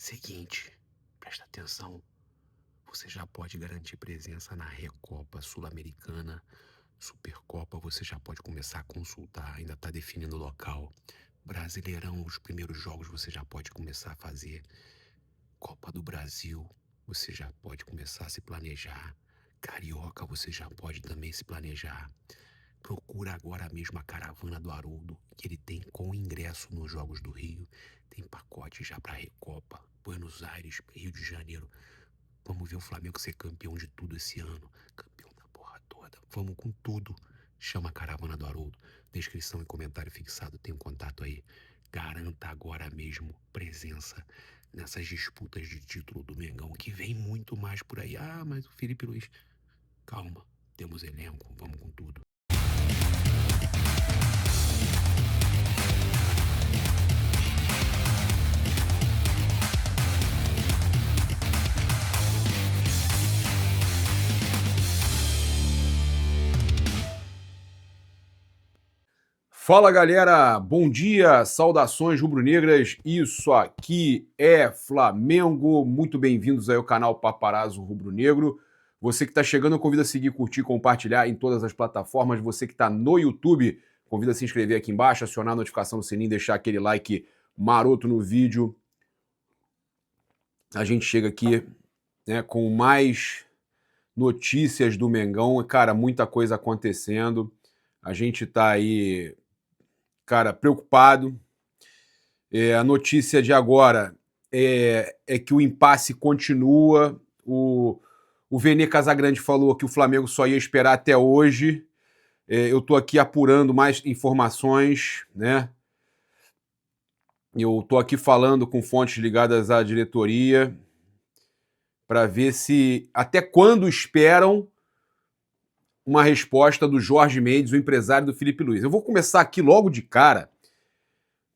Seguinte, presta atenção. Você já pode garantir presença na Recopa Sul-Americana, Supercopa, você já pode começar a consultar, ainda está definindo o local. Brasileirão, os primeiros jogos você já pode começar a fazer. Copa do Brasil, você já pode começar a se planejar. Carioca, você já pode também se planejar. Procura agora mesmo a caravana do Haroldo, que ele tem com ingresso nos Jogos do Rio. Tem pacote já para Recopa, Buenos Aires, Rio de Janeiro. Vamos ver o Flamengo ser campeão de tudo esse ano. Campeão da porra toda. Vamos com tudo. Chama a caravana do Haroldo. Descrição e comentário fixado. Tem um contato aí. Garanta agora mesmo presença nessas disputas de título do Mengão, que vem muito mais por aí. Ah, mas o Felipe Luiz... Calma. Temos elenco. Vamos com tudo. Fala galera, bom dia, saudações rubro-negras, isso aqui é Flamengo, muito bem-vindos aí ao canal Paparazzo Rubro-Negro. Você que está chegando, eu convido a seguir, curtir, compartilhar em todas as plataformas. Você que está no YouTube, convido a se inscrever aqui embaixo, acionar a notificação do sininho, deixar aquele like maroto no vídeo. A gente chega aqui, né, com mais notícias do Mengão, cara, muita coisa acontecendo. A gente está aí... Cara, preocupado. A notícia de agora é que o impasse continua. O Vene Casagrande falou que o Flamengo só ia esperar até hoje. Eu estou aqui apurando mais informações, né? Eu estou aqui falando com fontes ligadas à diretoria para ver se até quando esperam uma resposta do Jorge Mendes, o empresário do Felipe Luiz. Eu vou começar aqui logo de cara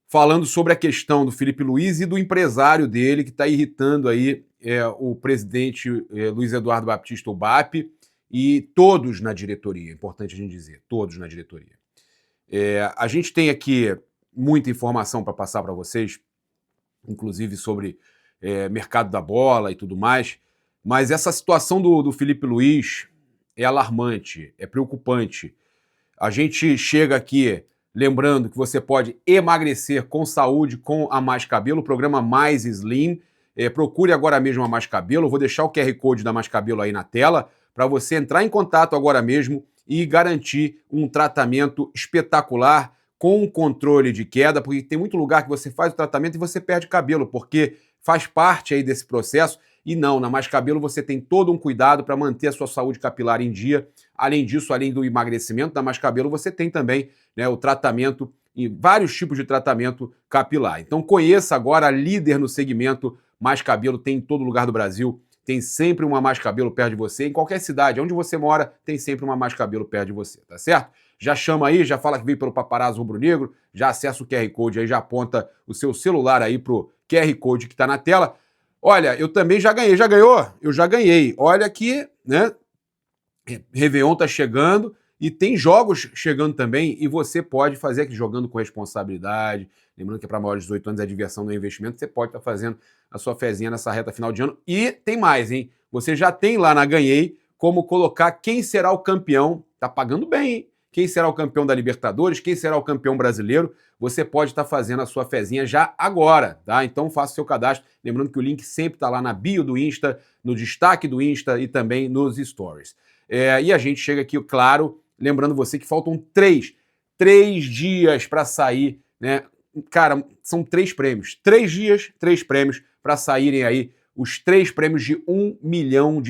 falando sobre a questão do Felipe Luiz e do empresário dele, que está irritando aí o presidente Luiz Eduardo Baptista, o BAP, e todos na diretoria, é importante a gente dizer, todos na diretoria. A gente tem aqui muita informação para passar para vocês, inclusive sobre mercado da bola e tudo mais, mas essa situação do Felipe Luiz é alarmante, é preocupante. A gente chega aqui lembrando que você pode emagrecer com saúde com a Mais Cabelo, o programa Mais Slim. Procure agora mesmo a Mais Cabelo. Eu vou deixar o QR Code da Mais Cabelo aí na tela para você entrar em contato agora mesmo e garantir um tratamento espetacular com controle de queda, porque tem muito lugar que você faz o tratamento e você perde cabelo, porque faz parte aí desse processo. E não, na Mais Cabelo você tem todo um cuidado para manter a sua saúde capilar em dia. Além disso, além do emagrecimento da Mais Cabelo, você tem também, né, o tratamento e vários tipos de tratamento capilar. Então conheça agora a líder no segmento Mais Cabelo, tem em todo lugar do Brasil. Tem sempre uma Mais Cabelo perto de você. Em qualquer cidade, onde você mora, tem sempre uma Mais Cabelo perto de você, tá certo? Já chama aí, já fala que veio pelo Paparazzo Rubro-Negro, já acessa o QR Code aí, já aponta o seu celular aí pro QR Code que tá na tela. Olha, eu também já ganhei. Já ganhou? Eu já ganhei. Olha que, né? Réveillon tá chegando e tem jogos chegando também e você pode fazer aqui jogando com responsabilidade. Lembrando que para maiores de 18 anos é diversão, não é investimento. Você pode estar fazendo a sua fezinha nessa reta final de ano. E tem mais, hein? Você já tem lá na Ganhei como colocar quem será o campeão. Tá pagando bem, hein? Quem será o campeão da Libertadores, quem será o campeão brasileiro, você pode estar fazendo a sua fezinha já agora, tá? Então faça o seu cadastro, lembrando que o link sempre está lá na bio do Insta, no destaque do Insta e também nos stories. E a gente chega aqui, claro, lembrando você que faltam três dias para sair, né? Cara, são 3 prêmios, 3 dias, 3 prêmios para saírem aí os 3 prêmios de R$1 milhão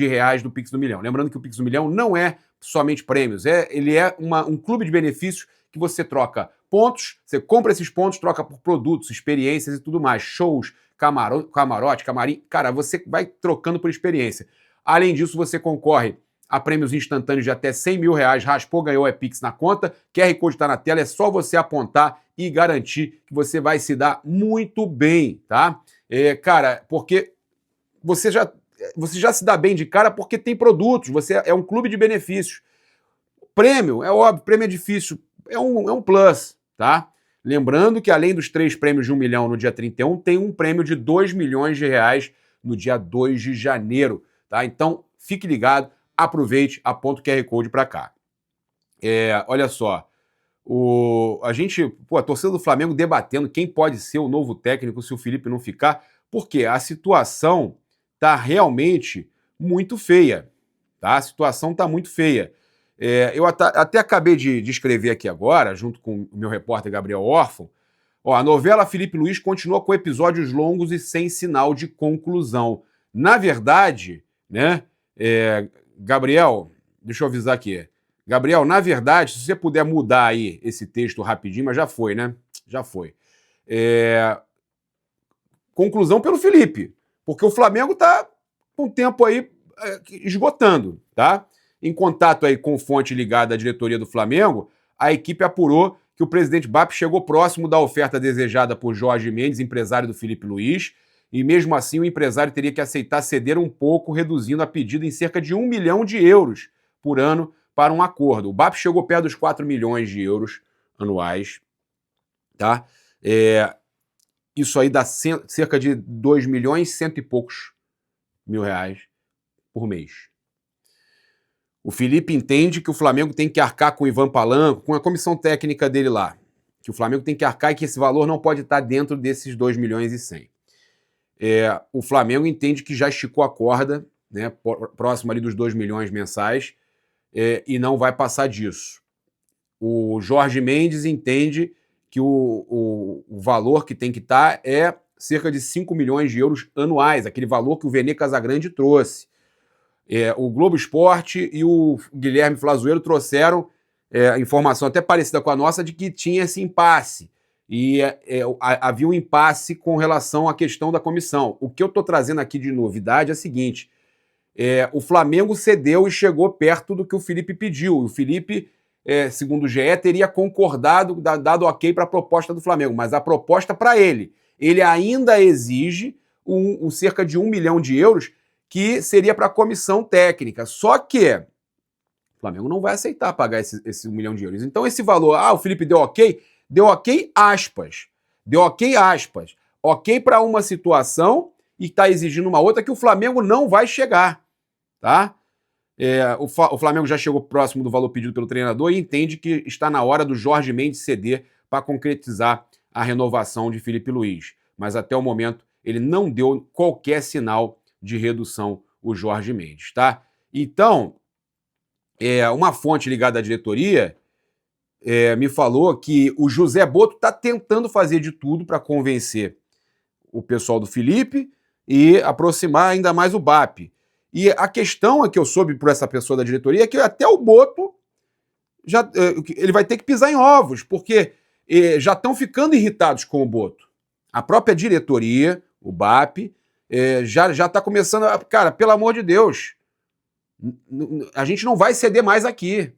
do Pix do Milhão. Lembrando que o Pix do Milhão não é somente prêmios, ele é um clube de benefícios que você troca pontos, você compra esses pontos, troca por produtos, experiências e tudo mais, shows, camarote, camarim, cara, você vai trocando por experiência. Além disso, você concorre a prêmios instantâneos de até R$100 mil, raspou, ganhou, é Pix na conta, QR Code está na tela, é só você apontar e garantir que você vai se dar muito bem, tá? Cara, porque você já se dá bem de cara porque tem produtos, você é um clube de benefícios. Prêmio, é óbvio, prêmio é difícil, é um plus, tá? Lembrando que além dos 3 prêmios de 1 milhão no dia 31, tem um prêmio de 2 milhões de reais no dia 2 de janeiro, tá? Então, fique ligado, aproveite, aponta o QR Code para cá. Olha só, a torcida do Flamengo debatendo quem pode ser o novo técnico se o Felipe não ficar, porque a situação tá realmente muito feia, tá? A situação tá muito feia. Eu até acabei de escrever aqui agora, junto com o meu repórter Gabriel Orfan, a novela Felipe Luiz continua com episódios longos e sem sinal de conclusão. Na verdade, né, Gabriel, deixa eu avisar aqui. Gabriel, na verdade, se você puder mudar aí esse texto rapidinho, mas já foi, né? Já foi. Conclusão pelo Felipe, porque o Flamengo tá com o tempo aí esgotando, tá? Em contato aí com fonte ligada à diretoria do Flamengo, a equipe apurou que o presidente BAP chegou próximo da oferta desejada por Jorge Mendes, empresário do Felipe Luiz, e mesmo assim o empresário teria que aceitar ceder um pouco, reduzindo a pedida em cerca de 1 milhão de euros por ano para um acordo. O BAP chegou perto dos 4 milhões de euros anuais, tá? Isso aí dá cerca de 2 milhões, cento e poucos mil reais por mês. O Felipe entende que o Flamengo tem que arcar com o Ivan Palanco, com a comissão técnica dele lá. Que o Flamengo tem que arcar e que esse valor não pode estar dentro desses 2 milhões e 100. O Flamengo entende que já esticou a corda, né, próximo ali dos 2 milhões mensais, e não vai passar disso. O Jorge Mendes entende que o valor que tem que estar é cerca de 5 milhões de euros anuais, aquele valor que o Vene Casagrande trouxe. O Globo Esporte e o Guilherme Flazuelo trouxeram informação até parecida com a nossa de que tinha esse impasse. E havia um impasse com relação à questão da comissão. O que eu estou trazendo aqui de novidade é o seguinte: o Flamengo cedeu e chegou perto do que o Felipe pediu. O Felipe, segundo o GE, teria concordado, dado ok para a proposta do Flamengo, mas a proposta para ele ainda exige cerca de 1 milhão de euros que seria para a comissão técnica. Só que o Flamengo não vai aceitar pagar esse 1 milhão de euros. Então esse valor, o Felipe deu ok aspas. Deu ok aspas. Ok para uma situação e está exigindo uma outra que o Flamengo não vai chegar, tá? O Flamengo já chegou próximo do valor pedido pelo treinador e entende que está na hora do Jorge Mendes ceder para concretizar a renovação de Felipe Luiz. Mas até o momento ele não deu qualquer sinal de redução, o Jorge Mendes, tá? Então, uma fonte ligada à diretoria me falou que o José Botto está tentando fazer de tudo para convencer o pessoal do Felipe e aproximar ainda mais o BAP. E a questão que eu soube por essa pessoa da diretoria é que até o Botto ele vai ter que pisar em ovos, porque já estão ficando irritados com o Botto. A própria diretoria, o BAP, já está começando a... Cara, pelo amor de Deus, a gente não vai ceder mais aqui.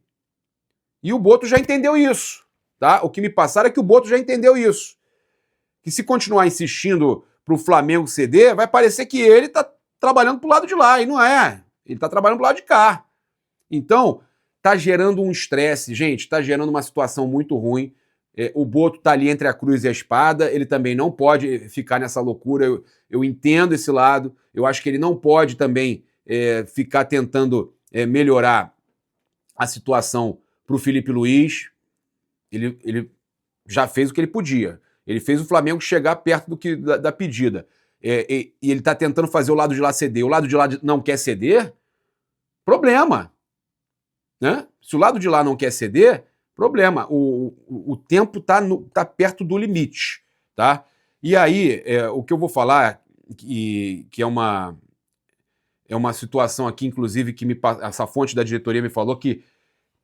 E o Botto já entendeu isso, tá? O que me passaram é que o Botto já entendeu isso. Que se continuar insistindo para o Flamengo ceder, vai parecer que ele está trabalhando pro lado de lá, e não é. Ele está trabalhando pro lado de cá. Então, tá gerando um estresse, gente, tá gerando uma situação muito ruim. O Botto tá ali entre a cruz e a espada, ele também não pode ficar nessa loucura, eu entendo esse lado, eu acho que ele não pode também ficar tentando melhorar a situação pro Felipe Luiz. Ele já fez o que ele podia, ele fez o Flamengo chegar perto da pedida, e ele tá tentando fazer o lado de lá ceder, o lado de lá não quer ceder, problema, né? Se o lado de lá não quer ceder, problema, o tempo tá perto do limite, tá? E aí, o que eu vou falar, que é uma situação aqui, inclusive, que essa fonte da diretoria me falou que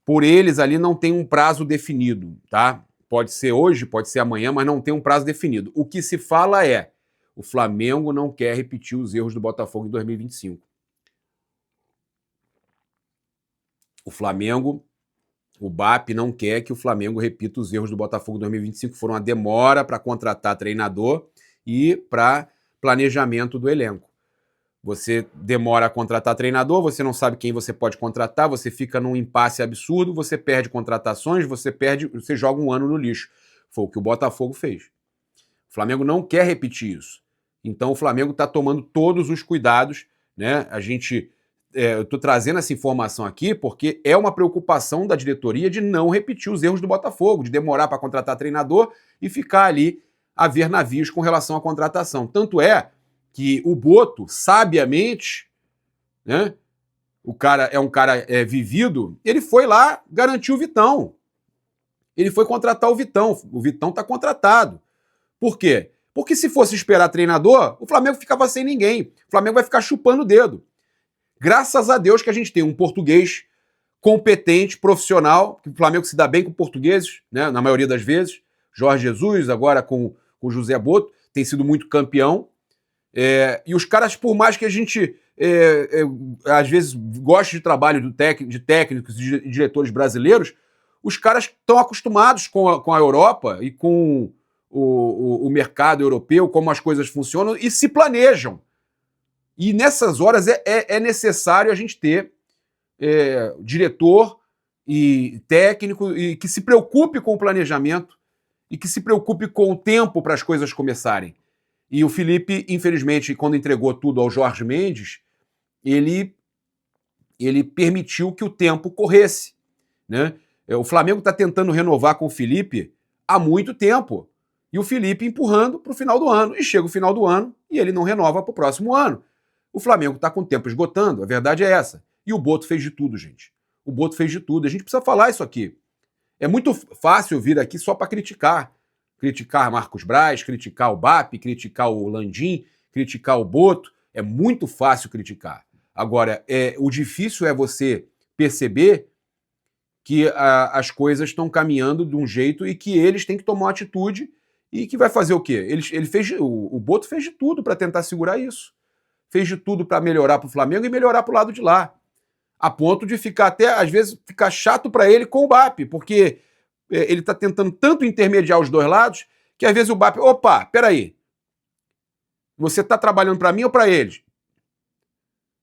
por eles ali não tem um prazo definido, tá? Pode ser hoje, pode ser amanhã, mas não tem um prazo definido. O que se fala é, o Flamengo não quer repetir os erros do Botafogo em 2025. O BAP não quer que o Flamengo repita os erros do Botafogo em 2025, foram uma demora para contratar treinador e para planejamento do elenco. Você demora a contratar treinador, você não sabe quem você pode contratar, você fica num impasse absurdo, você perde contratações, você joga um ano no lixo. Foi o que o Botafogo fez. O Flamengo não quer repetir isso. Então o Flamengo está tomando todos os cuidados, né? Eu estou trazendo essa informação aqui porque é uma preocupação da diretoria de não repetir os erros do Botafogo, de demorar para contratar treinador e ficar ali a ver navios com relação à contratação. Tanto é que o Boto, sabiamente, né? O cara é um cara vivido, ele foi lá garantir o Vitão. Ele foi contratar o Vitão. O Vitão está contratado. Por quê? Porque se fosse esperar treinador, o Flamengo ficava sem ninguém. O Flamengo vai ficar chupando o dedo. Graças a Deus que a gente tem um português competente, profissional, que o Flamengo se dá bem com portugueses, né, na maioria das vezes. Jorge Jesus, agora com o José Boto, tem sido muito campeão. E os caras, por mais que a gente às vezes goste de trabalho de técnicos e diretores brasileiros, os caras estão acostumados com a Europa e com o mercado europeu, como as coisas funcionam, e se planejam. E nessas horas é necessário a gente ter diretor e técnico e que se preocupe com o planejamento e que se preocupe com o tempo para as coisas começarem. E o Felipe, infelizmente, quando entregou tudo ao Jorge Mendes, ele permitiu que o tempo corresse, né? O Flamengo está tentando renovar com o Felipe há muito tempo. E o Felipe empurrando para o final do ano. E chega o final do ano e ele não renova para o próximo ano. O Flamengo está com o tempo esgotando, a verdade é essa. E o Boto fez de tudo, gente. O Boto fez de tudo. A gente precisa falar isso aqui. É muito fácil vir aqui só para criticar. Criticar Marcos Braz, criticar o BAP, criticar o Landim, criticar o Boto. É muito fácil criticar. Agora, o difícil é você perceber que as coisas estão caminhando de um jeito e que eles têm que tomar uma atitude e que vai fazer o quê? O Boto fez de tudo para tentar segurar isso. Fez de tudo para melhorar para o Flamengo e melhorar para o lado de lá. A ponto de ficar até, às vezes, ficar chato para ele com o BAP, porque ele está tentando tanto intermediar os dois lados que às vezes o BAP, opa, peraí, você está trabalhando para mim ou para eles?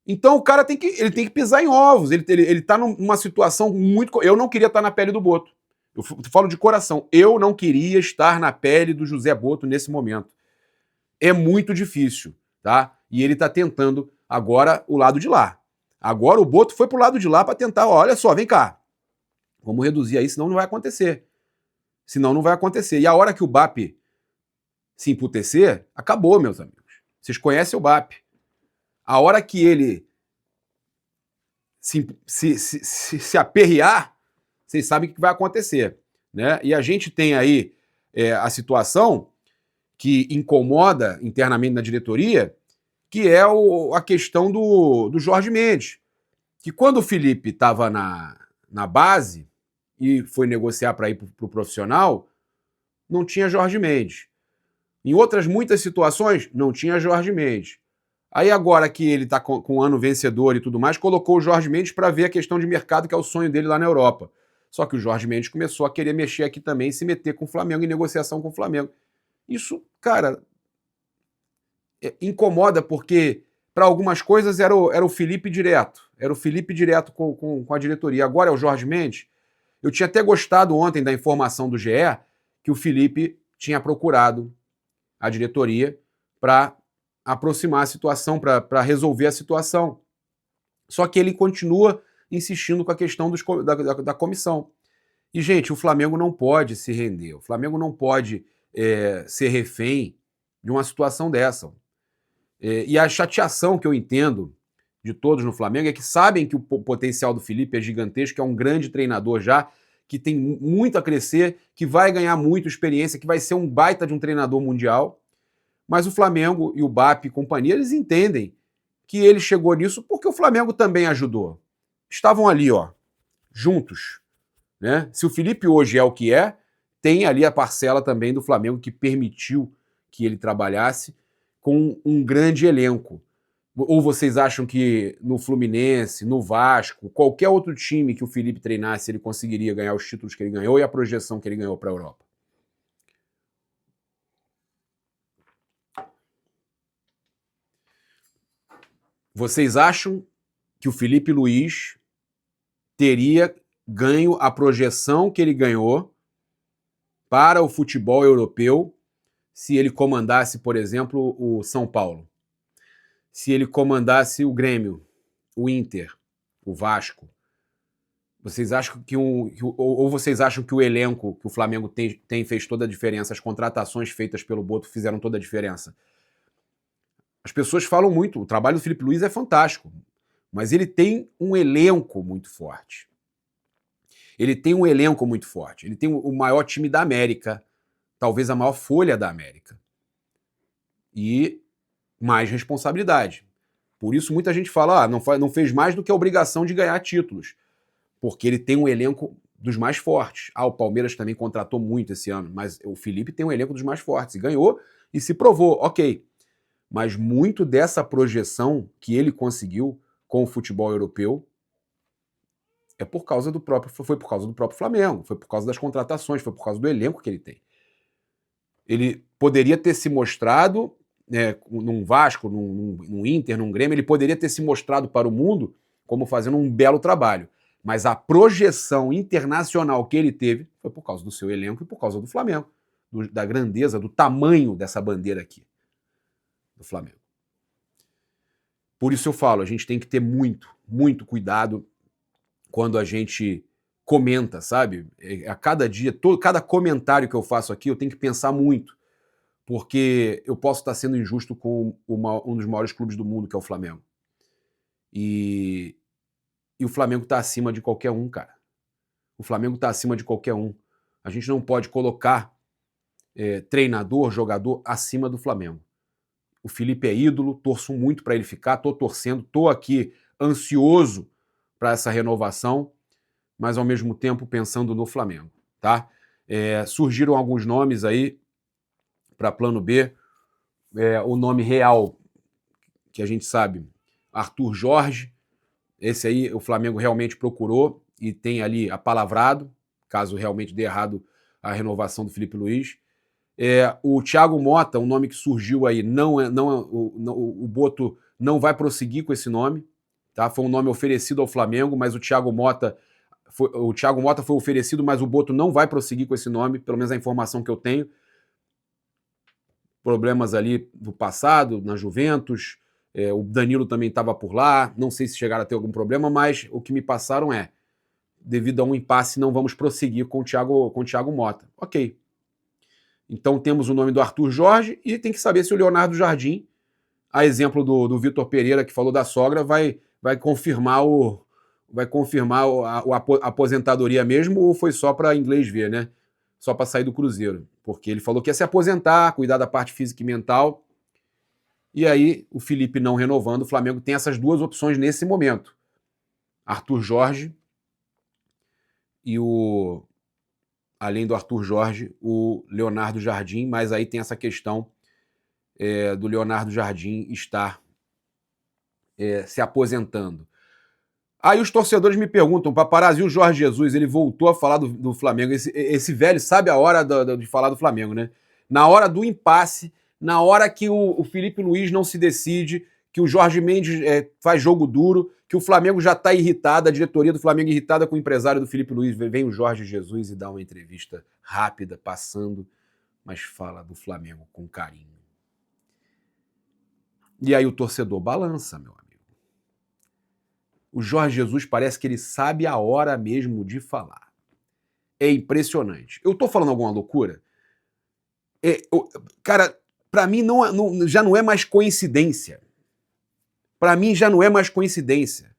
Então o cara tem que pisar em ovos, ele está numa situação muito... Eu não queria estar na pele do Boto. Eu falo de coração, eu não queria estar na pele do José Boto nesse momento. É muito difícil, tá? E ele está tentando agora o lado de lá. Agora o Boto foi pro lado de lá para tentar, olha só, vem cá, vamos reduzir aí, senão não vai acontecer. Senão não vai acontecer. E a hora que o BAP se emputecer, acabou, meus amigos. Vocês conhecem o BAP. A hora que ele se aperrear, vocês sabem o que vai acontecer, né? E a gente tem aí a situação que incomoda internamente na diretoria, que é a questão do Jorge Mendes. Que quando o Felipe estava na base e foi negociar para ir para o profissional, não tinha Jorge Mendes. Em outras muitas situações, não tinha Jorge Mendes. Aí agora que ele está com um ano vencedor e tudo mais, colocou o Jorge Mendes para ver a questão de mercado, que é o sonho dele lá na Europa. Só que o Jorge Mendes começou a querer mexer aqui também, se meter com o Flamengo, em negociação com o Flamengo. Isso, cara, incomoda, porque para algumas coisas era o Felipe direto. Era o Felipe direto com a diretoria. Agora é o Jorge Mendes. Eu tinha até gostado ontem da informação do GE que o Felipe tinha procurado a diretoria para aproximar a situação, para resolver a situação. Só que ele continua insistindo com a questão da comissão. E, gente, o Flamengo não pode se render. O Flamengo não pode ser refém de uma situação dessa. E a chateação que eu entendo de todos no Flamengo é que sabem que o potencial do Felipe é gigantesco, que é um grande treinador já, que tem muito a crescer, que vai ganhar muita experiência, que vai ser um baita de um treinador mundial. Mas o Flamengo e o BAP e companhia, eles entendem que ele chegou nisso porque o Flamengo também ajudou. Estavam ali, ó, juntos, né? Se o Felipe hoje é o que é, tem ali a parcela também do Flamengo que permitiu que ele trabalhasse com um grande elenco. Ou vocês acham que no Fluminense, no Vasco, qualquer outro time que o Felipe treinasse, ele conseguiria ganhar os títulos que ele ganhou e a projeção que ele ganhou para a Europa? Vocês acham que o Felipe Luiz teria ganho a projeção que ele ganhou para o futebol europeu se ele comandasse, por exemplo, o São Paulo? Se ele comandasse o Grêmio, o Inter, o Vasco? Vocês acham ou vocês acham que o elenco que o Flamengo tem fez toda a diferença? As contratações feitas pelo Boto fizeram toda a diferença? As pessoas falam muito, o trabalho do Felipe Luiz é fantástico, mas ele tem um elenco muito forte. Ele tem um elenco muito forte. Ele tem o maior time da América, talvez a maior folha da América. E mais responsabilidade. Por isso muita gente fala, não fez mais do que a obrigação de ganhar títulos, porque ele tem um elenco dos mais fortes. O Palmeiras também contratou muito esse ano, mas o Felipe tem um elenco dos mais fortes, e ganhou e se provou, ok. Mas muito dessa projeção que ele conseguiu com o futebol europeu foi por causa do próprio Flamengo, foi por causa das contratações, foi por causa do elenco que ele tem. Ele poderia ter se mostrado, num Vasco, num Inter, num Grêmio, ele poderia ter se mostrado para o mundo como fazendo um belo trabalho. Mas a projeção internacional que ele teve foi por causa do seu elenco e por causa do Flamengo, da grandeza, do tamanho dessa bandeira aqui, do Flamengo. Por isso eu falo, a gente tem que ter muito, muito cuidado quando a gente comenta, sabe? A cada dia, cada comentário que eu faço aqui, eu tenho que pensar muito, porque eu posso estar sendo injusto com um dos maiores clubes do mundo, que é o Flamengo. E o Flamengo está acima de qualquer um, cara. O Flamengo está acima de qualquer um. A gente não pode colocar treinador, jogador acima do Flamengo. O Felipe é ídolo, torço muito para ele ficar, tô torcendo, tô aqui ansioso para essa renovação, mas ao mesmo tempo pensando no Flamengo, tá? Surgiram alguns nomes aí para plano B. O nome real, que a gente sabe, Arthur Jorge. Esse aí o Flamengo realmente procurou e tem ali apalavrado, caso realmente dê errado a renovação do Felipe Luiz. O Thiago Motta, um nome que surgiu aí, o Boto não vai prosseguir com esse nome, tá? Foi um nome oferecido ao Flamengo, mas o Thiago Motta foi oferecido, mas o Boto não vai prosseguir com esse nome, pelo menos a informação que eu tenho. Problemas ali do passado, na Juventus, o Danilo também estava por lá, não sei se chegaram a ter algum problema, mas o que me passaram devido a um impasse, não vamos prosseguir com o Thiago Motta. Ok. Então temos o nome do Arthur Jorge e tem que saber se o Leonardo Jardim, a exemplo do Vitor Pereira, que falou da sogra, vai confirmar a aposentadoria mesmo, ou foi só para inglês ver, né? Só para sair do Cruzeiro. Porque ele falou que ia se aposentar, cuidar da parte física e mental. E aí, o Felipe não renovando, o Flamengo tem essas duas opções nesse momento. Arthur Jorge e além do Arthur Jorge, o Leonardo Jardim, mas aí tem essa questão do Leonardo Jardim estar se aposentando. Aí os torcedores me perguntam, Paparazzi, o Jorge Jesus, ele voltou a falar do Flamengo, esse velho sabe a hora de falar do Flamengo, né? Na hora do impasse, na hora que o Felipe Luiz não se decide, que o Jorge Mendes faz jogo duro, que o Flamengo já está irritado, a diretoria do Flamengo irritada com o empresário do Felipe Luiz, vem o Jorge Jesus e dá uma entrevista rápida, passando, mas fala do Flamengo com carinho. E aí o torcedor balança, meu amigo. O Jorge Jesus parece que ele sabe a hora mesmo de falar. É impressionante. Eu tô falando alguma loucura? Cara, pra mim já não é mais coincidência. Pra mim já não é mais coincidência.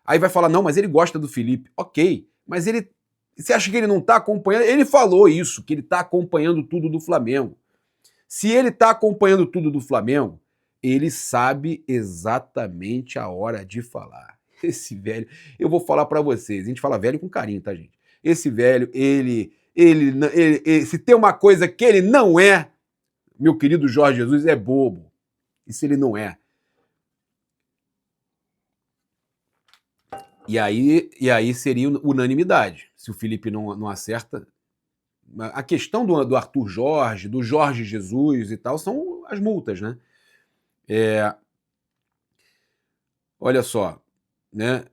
Aí vai falar, não, mas ele gosta do Felipe. Ok, mas você acha que ele não tá acompanhando? Ele falou isso, que ele tá acompanhando tudo do Flamengo. Se ele tá acompanhando tudo do Flamengo, ele sabe exatamente a hora de falar. Esse velho, eu vou falar pra vocês, a gente fala velho com carinho, tá, gente? Esse velho, ele se tem uma coisa que ele não é, meu querido Jorge Jesus, é bobo. Isso ele não é. E aí seria unanimidade. Se o Felipe não acerta. A questão do Arthur Jorge, do Jorge Jesus e tal, são as multas, né? Olha só, né?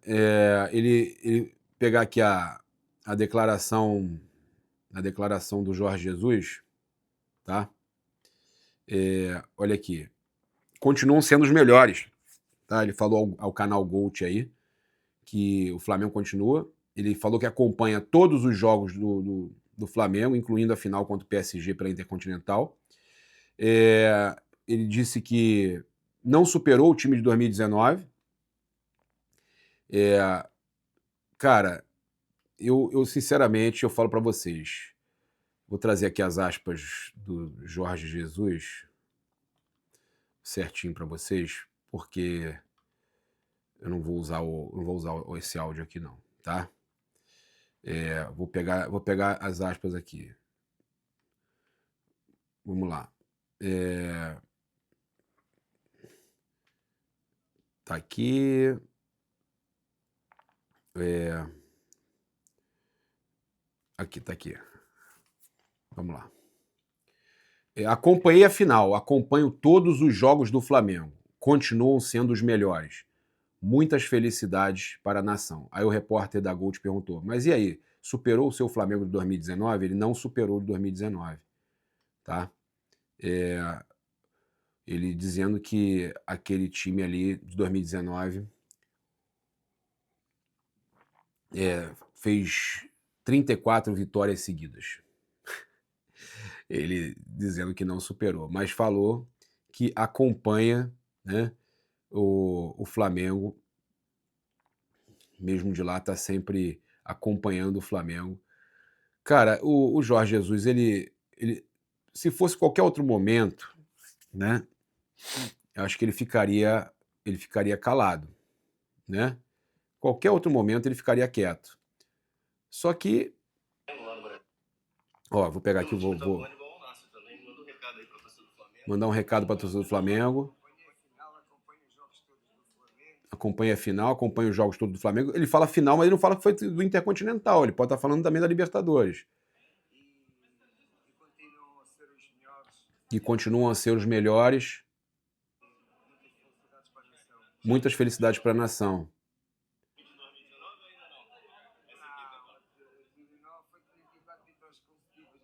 Ele pegar aqui a declaração na declaração do Jorge Jesus, tá? Olha aqui. Continuam sendo os melhores, tá? Ele falou ao canal Gold aí que o Flamengo continua. Ele falou que acompanha todos os jogos do Flamengo, incluindo a final contra o PSG pela Intercontinental. Ele disse que não superou o time de 2019. Cara, eu sinceramente, eu falo para vocês, vou trazer aqui as aspas do Jorge Jesus certinho para vocês, porque eu não vou usar esse áudio aqui não, tá? Vou pegar as aspas aqui. Vamos lá. Tá aqui. Aqui, tá aqui. Vamos lá. Acompanhei a final, acompanho todos os jogos do Flamengo. Continuam sendo os melhores. Muitas felicidades para a nação. Aí o repórter da Gold perguntou, mas e aí, superou o seu Flamengo de 2019? Ele não superou o de 2019, tá? Ele dizendo que aquele time ali de 2019 fez 34 vitórias seguidas. Ele dizendo que não superou, mas falou que acompanha, né, o Flamengo, mesmo de lá, está sempre acompanhando o Flamengo. Cara, o Jorge Jesus, ele, se fosse qualquer outro momento, né, eu acho que ele ficaria calado, né? Qualquer outro momento ele ficaria quieto. Só que, vou pegar aqui, vou mandar um recado para a torcida do Flamengo. Acompanha a final, acompanha os jogos todos do Flamengo. Ele fala final, mas ele não fala que foi do Intercontinental. Ele pode estar falando também da Libertadores. E continuam a ser os melhores. Muitas felicidades para a nação.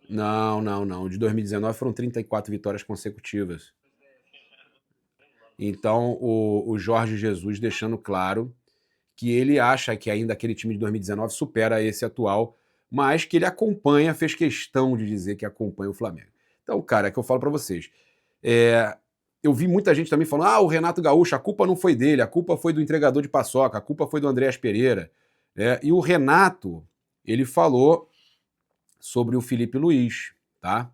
Não. De 2019 foram 34 vitórias consecutivas. Então, o Jorge Jesus deixando claro que ele acha que ainda aquele time de 2019 supera esse atual, mas que ele acompanha, fez questão de dizer que acompanha o Flamengo. Então, cara, é que eu falo para vocês. Eu vi muita gente também falando, o Renato Gaúcho, a culpa não foi dele, a culpa foi do entregador de paçoca, a culpa foi do Andréas Pereira. E o Renato, ele falou sobre o Filipe Luís, tá?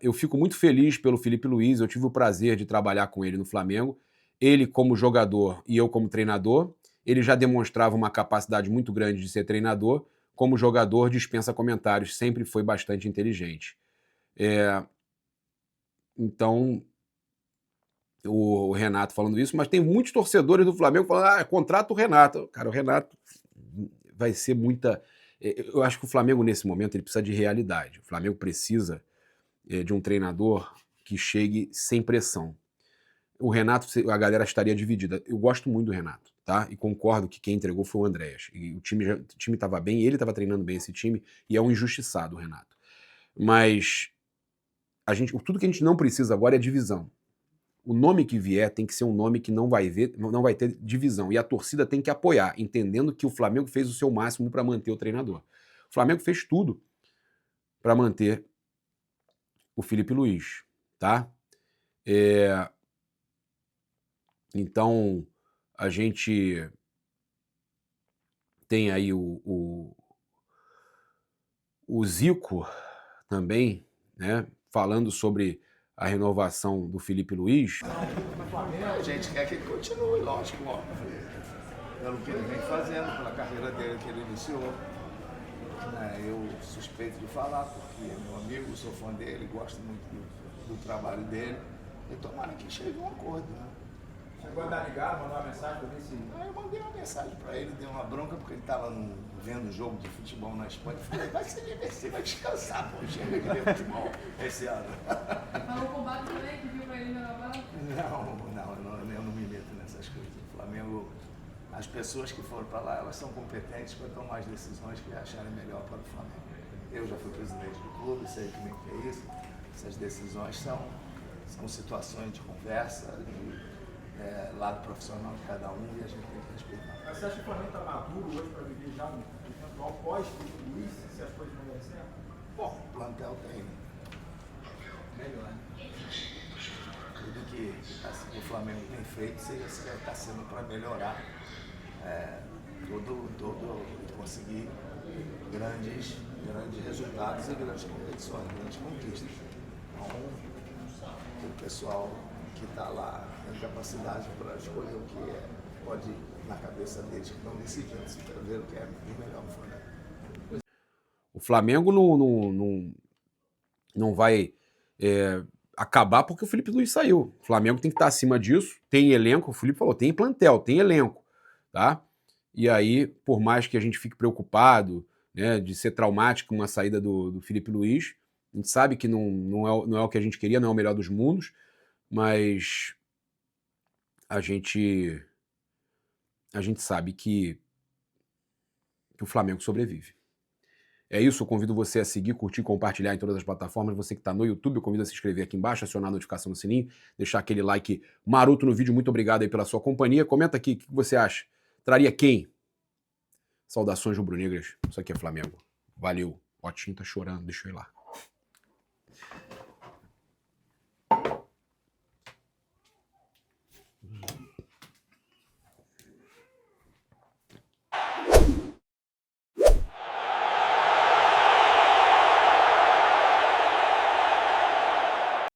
Eu fico muito feliz pelo Filipe Luís, eu tive o prazer de trabalhar com ele no Flamengo, ele como jogador e eu como treinador. Ele já demonstrava uma capacidade muito grande de ser treinador, como jogador dispensa comentários, sempre foi bastante inteligente. Então, o Renato falando isso, mas tem muitos torcedores do Flamengo falando, contrata o Renato. Cara, o Renato vai ser muita... Eu acho que o Flamengo, nesse momento, ele precisa de realidade. O Flamengo precisa de um treinador que chegue sem pressão. O Renato, a galera estaria dividida. Eu gosto muito do Renato, tá? E concordo que quem entregou foi o Andréas. E o time estava bem, ele estava treinando bem esse time, e é um injustiçado o Renato. Mas tudo que a gente não precisa agora é divisão. O nome que vier tem que ser um nome que não vai ter divisão. E a torcida tem que apoiar, entendendo que o Flamengo fez o seu máximo para manter o treinador. O Flamengo fez tudo para manter o Filipe Luís, tá? Então, a gente tem aí o Zico também, né, falando sobre a renovação do Filipe Luís. A gente quer que ele continue, lógico, óbvio. Pelo que ele vem fazendo, pela carreira dele que ele iniciou. Eu suspeito de falar, porque é meu amigo, sou fã dele, gosto muito do trabalho dele. E tomara que chegue a um acordo, né? Chegou a dar ligado, mandou uma mensagem para ver se... Eu mandei uma mensagem para ele, dei uma bronca, porque ele estava vendo um jogo de futebol na Espanha. Eu falei, vai ser divertido, vai descansar, pô, chega aqui ver futebol esse ano. Falou com o Bato também, que viu para ele na Navarra? Eu não me meto nessas coisas. O Flamengo, as pessoas que foram para lá, elas são competentes para tomar as decisões que acharem melhor para o Flamengo. Eu já fui presidente do clube, sei também que é isso. Essas decisões são situações de conversa, de lado profissional de cada um e a gente tem que respeitar. Mas você acha que o Flamengo está maduro hoje para viver já no eventual pós-Felipe Luiz, se as coisas não derem certo? Bom, o plantel tem. Melhor, né? Tudo que assim, o Flamengo tem feito está sendo para melhorar e conseguir grandes resultados e grandes competições, grandes conquistas. Então, o pessoal que está lá tem capacidade para escolher o que pode ir na cabeça deles, que estão decidindo, para ver o que é melhor no Flamengo. O Flamengo não vai acabar porque o Felipe Luiz saiu. O Flamengo tem que estar acima disso, tem elenco, o Felipe falou, tem plantel, tem elenco, tá? E aí, por mais que a gente fique preocupado, né, de ser traumático uma saída do Felipe Luiz, a gente sabe que não é o que a gente queria, não é o melhor dos mundos, mas a gente sabe que o Flamengo sobrevive. É isso, eu convido você a seguir, curtir, compartilhar em todas as plataformas. Você que está no YouTube, eu convido a se inscrever aqui embaixo, acionar a notificação no sininho, deixar aquele like maroto no vídeo. Muito obrigado aí pela sua companhia. Comenta aqui o que você acha. Traria quem? Saudações rubro-negras. Isso aqui é Flamengo. Valeu. O Otinho tá chorando, deixa eu ir lá.